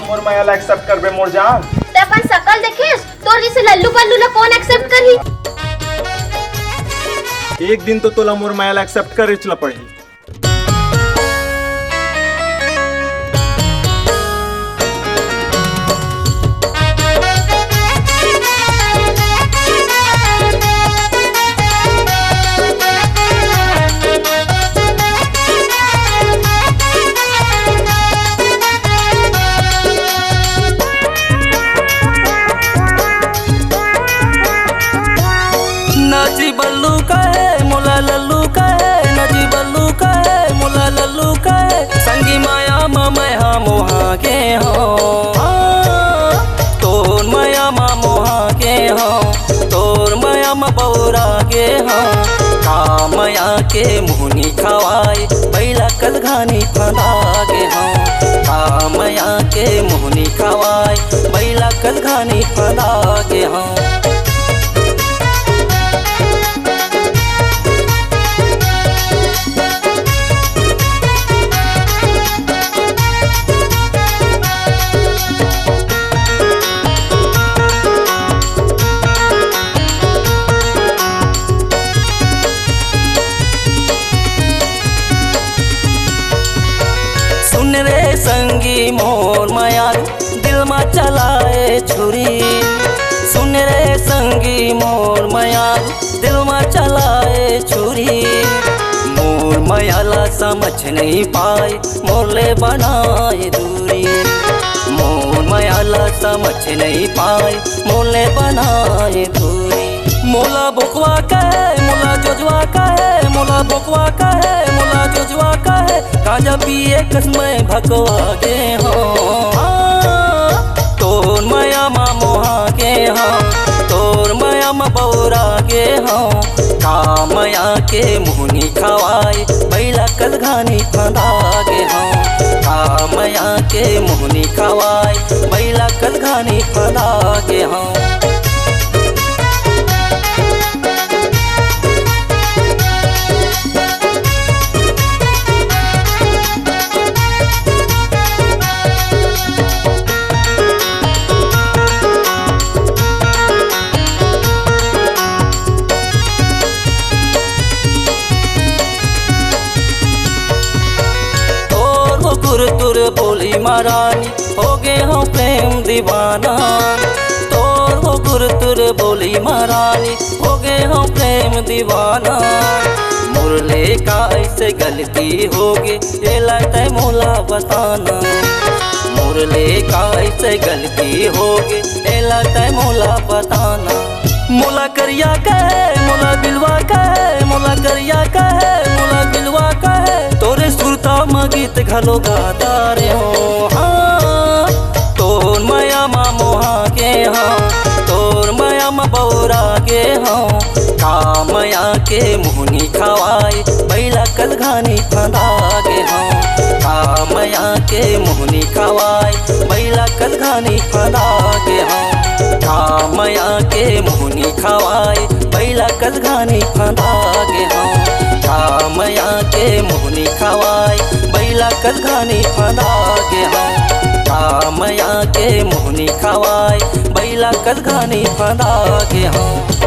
मोर मायाला accept करबे मोर जान। ते अपन शकल देखिस तोर जैसे लल्लू पल्लू ला कौन एक्सेप्ट करही। एक दिन तो तोला मोर मायाला एक्सेप्ट करे चला पड़ी। नजी बल्लू कहे मोला लल्लू कहे, नजी बल्लू कहे मोला लल्लू कहे, संगी माया मैं मोहा के हो तोर माया मोहा के हो, तोर माया बौरा के हो, का माया के मुहनी खवाई बैला कल घानी फंदा के हो, का माया के मुहनी खवाई बैला कल घानी फंदा के हो। सुन रे संगी मोर माया दिल में चलाए छुरी, सुन रे संगी मोर माया दिल में चलाए छुरी, मोर मायाला समझ नहीं पाए मोरले बनाए दूरी, मोर मायाला समझ नहीं पाए मोरले बनाए दूरी। मोला बुकवा कहे मोला जोजवा कहे, मोला बुकवा कहे मोला जोजवा कहे, गांजा पिए कसमें भकवा के हो तोर माया मोहा के हो, तोर माया बौरा के हो, का माया के मुहनी खवाई बैला कल घानी फंदा के हो, का माया के मुहनी खवाई बैला कल घानी फंदा के हो। तुर बोली महारानी हो गए हो प्रेम दीवाना, तोर हो गुर तुर बोली महारानी हो गए हो प्रेम दीवाना, मुरले का ऐसे गलती होगी ये लगता है मोला बताना, मुरले का ऐसे गलती होगी ये लगता है मोला बताना। मोला करिया कहे मोला बिलवा कहे, मोला करिया कहे मोला बिलवा कहे, तोरे सुरता गीत घलो गाता रे हो तोर माया मोहा के हो, तोर माया बौरा के हो, का माया के मुहनी खवाई बैला कल घानी फंदा के हो, का माया के मुहनी खवाई बैला कल घानी फंदा के हो, का माया के मुहनी खवाई बैला कल घानी फंदा के हो, का माया के मुहनी खवाई बैला कल घानी फंदा के हो, का माया के मुहनी खवाई बैला कल घानी फंदा के हो।